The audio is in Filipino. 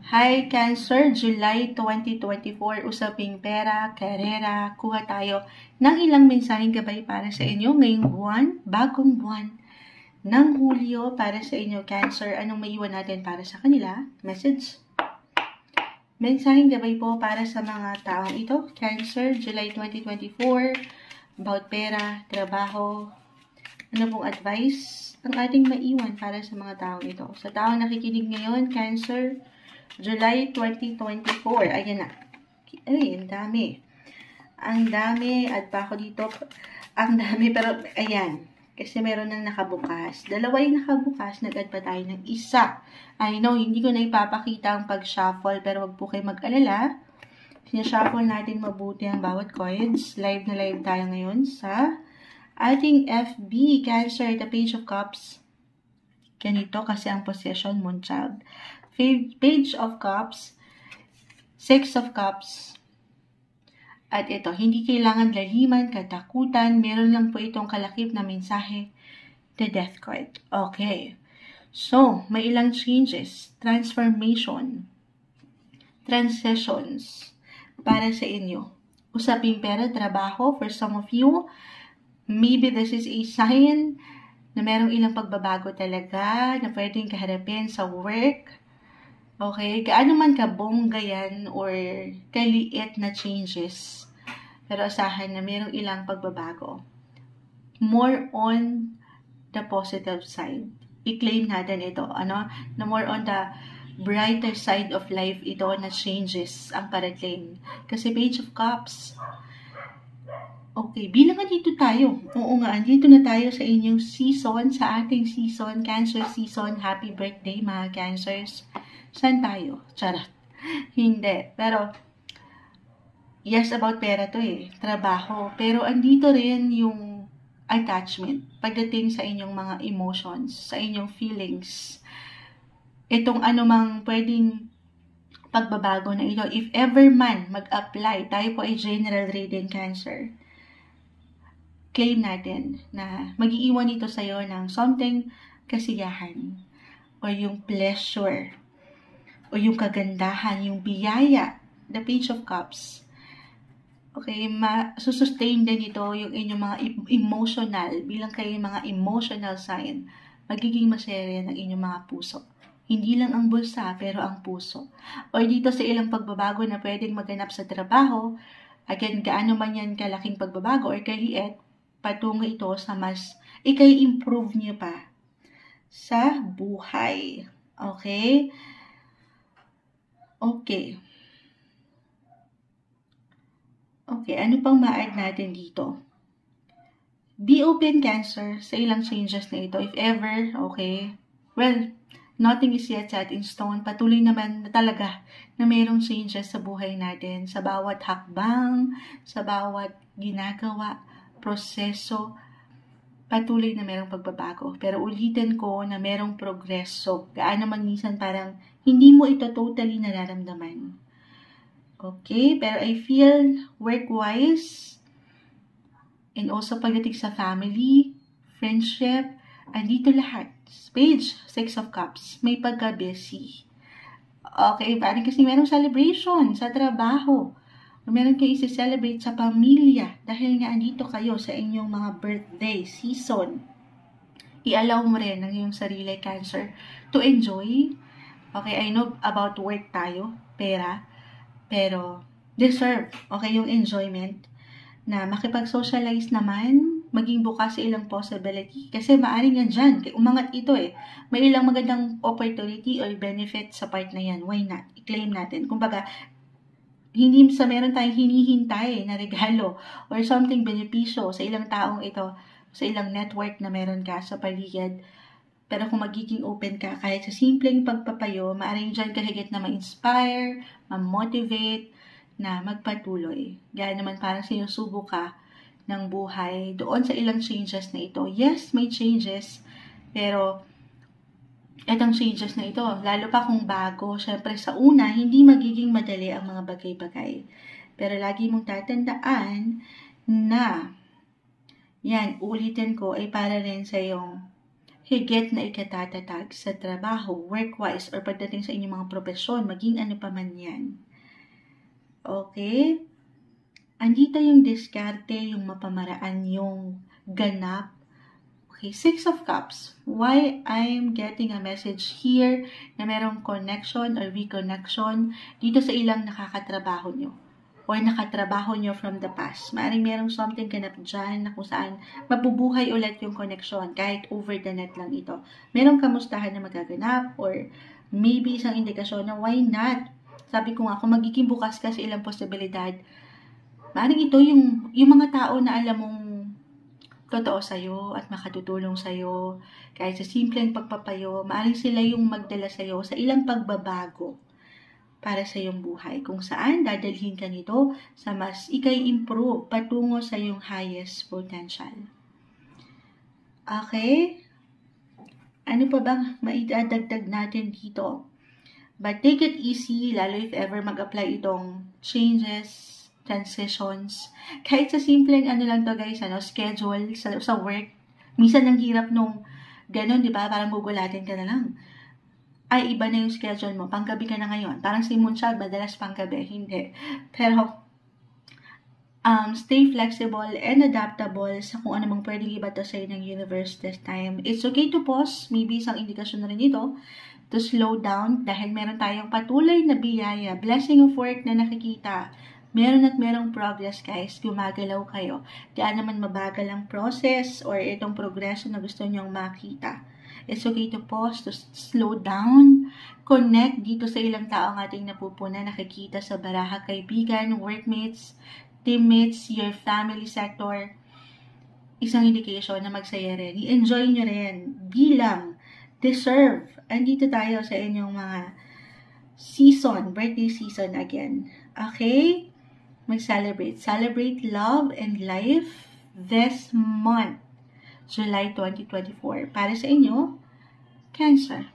Hi Cancer, July 2024, usaping pera, karera, kuha tayo ng ilang mensaheng gabay para sa inyo ngayong buwan, bagong buwan ng Hulyo para sa inyo Cancer. Anong maiwan natin para sa kanila? Message. Mensaheng gabay po para sa mga taong ito, Cancer, July 2024, about pera, trabaho. Ano pong advice ang ating maiwan para sa mga taong ito? Sa taong nakikinig ngayon, Cancer, July 2024. Ayan na. Ay, ang dami. Ang dami. Add pa ako dito. Ang dami. Pero, ayan. Kasi meron nang nakabukas. Dalawa yung nakabukas. Nag-add pa tayo ng isa. I know, hindi ko na ipapakita ang pag-shuffle. Pero wag po kayo mag-alala. Sinashuffle natin mabuti ang bawat coins. Live na live tayo ngayon sa ating FB. Cancer, the Page of Cups. Ganito kasi ang possession, Moonchild. Page of Cups, Six of Cups, at ito, hindi kailangan laliman, katakutan, meron lang po itong kalakip na mensahe, the Death card. Okay, so, may ilang changes, transformation, transitions, para sa inyo. Usaping pera, trabaho, for some of you, maybe this is a sign na merong ilang pagbabago talaga, na pwedeng kaharapin sa work. Okay, gaano man kabongga yan or kaliit na changes, pero asahan na mayroong ilang pagbabago. More on the positive side. I-claim natin ito, na more on the brighter side of life ito na changes ang parating. Kasi Page of Cups. Okay, bilang dito tayo. Oo nga, andito na tayo sa inyong season, sa ating season, Cancer season. Happy birthday mga Cancers. Saan tayo? Charot. Hindi. Pero, yes, about pera to trabaho. Pero, andito rin yung attachment pagdating sa inyong mga emotions, sa inyong feelings. Itong anumang pwedeng pagbabago na ito, if ever man mag-apply, tayo po ay general reading Cancer. Claim natin na mag-iiwan ito sa'yo ng something kasiyahan or yung pleasure o yung kagandahan, yung biyaya, the Page of Cups. Okay, susustain din ito yung inyong mga emotional, bilang kayo mga emotional sign, magiging masaya ng inyong mga puso. Hindi lang ang bulsa, pero ang puso. O dito sa ilang pagbabago na pwedeng maganap sa trabaho, again, gaano man yan kalaking pagbabago or kaliit, patungo ito sa mas ikay-improve niyo pa sa buhay. Okay? Okay. Okay, ano pang ma-add natin dito? Be open, Cancer, sa ilang changes na ito. If ever, okay. Well, nothing is yet set in stone. Patuloy naman na talaga na mayroong changes sa buhay natin. Sa bawat hakbang, sa bawat ginagawa, proseso, patuloy na mayroong pagbabago. Pero ulitin ko na mayroong progreso. Gaano man minsan parang hindi mo ito totally nararamdaman. Okay? Pero I feel work-wise and also pagdating sa family, friendship, andito lahat. Page, Six of Cups. May pagka-busy. Okay? Parang kasi merong celebration sa trabaho. Meron kayo i-celebrate sa pamilya dahil nga andito kayo sa inyong mga birthday season. I-allow mo rin ang iyong sarili, Cancer, to enjoy. Okay, I know about work tayo, pera, pero deserve, okay, yung enjoyment na makipag-socialize naman, maging bukas sa ilang possibility. Kasi maaaring yan dyan, umangat ito May ilang magandang opportunity or benefit sa part na yan. Why not? I-claim natin. Kumbaga, hindi sa meron tayong hinihintay na regalo or something benepisyo sa ilang taong ito, sa ilang network na meron ka sa paligid. Pero kung magiging open ka, kahit sa simpleng pagpapayo, maaaring dyan kahigit na ma-inspire, ma-motivate, na magpatuloy. Gaya naman parang sinusubo ka ng buhay doon sa ilang changes na ito. Yes, may changes, pero itong changes na ito, lalo pa kung bago, syempre sa una, hindi magiging madali ang mga bagay-bagay. Pero lagi mong tatandaan na yan, ulitin ko, ay para rin sa iyong higit na ikatatatag sa trabaho, work-wise, or pagdating sa inyong mga profesyon, maging ano pa man yan. Okay? Andito yung diskarte, yung mapamaraan, yung ganap. Okay, 6 of Cups. Why I'm getting a message here na merong connection or reconnection dito sa ilang nakakatrabaho nyo or nakatrabaho nyo from the past. Maaaring merong something ganap dyan na kung saan mabubuhay ulit yung connection kahit over the net lang ito. Merong kamustahan na magaganap or maybe isang indikasyon na why not? Sabi ko nga, kung magiging bukas ka sa ilang posibilidad, maaaring ito yung mga tao na alam mong totoo sa'yo at makatutulong sa'yo. Kahit sa simpleng pagpapayo, maaaring sila yung magdala sa'yo sa ilang pagbabago para sa iyong buhay. Kung saan dadalhin ka nito sa mas ikay-improve patungo sa iyong highest potential. Okay? Ano pa bang maidadagdag natin dito? But take it easy, lalo if ever mag-apply itong changes, transitions. Kahit sa simpleng ano lang to guys, schedule sa work. Minsan ang hirap nung ganun, di ba? Parang gugulatin ka na lang. Ay, iba na yung schedule mo. Panggabi ka na ngayon. Parang si Moonshot, madalas panggabi. Hindi. Pero, stay flexible and adaptable sa kung ano mang pwedeng iba to sa'yo ng universe this time. It's okay to pause. Maybe isang indikasyon na rin ito to slow down dahil meron tayong patuloy na biyaya, blessing of work na nakikita. Meron at merong progress guys, gumagalaw kayo. Diyan naman mabagal ang process or itong progression na gusto nyong makita. It's okay to pause, to slow down, connect dito sa ilang taong ating napupuna, nakikita sa baraha, kaibigan, workmates, teammates, your family sector. Isang indication na magsaya rin. I-enjoy nyo rin bilang deserve. Andito tayo sa inyong mga season, birthday season again. Okay? Mag-celebrate. Celebrate love and life this month, July 2024. Para sa inyo, Cancer.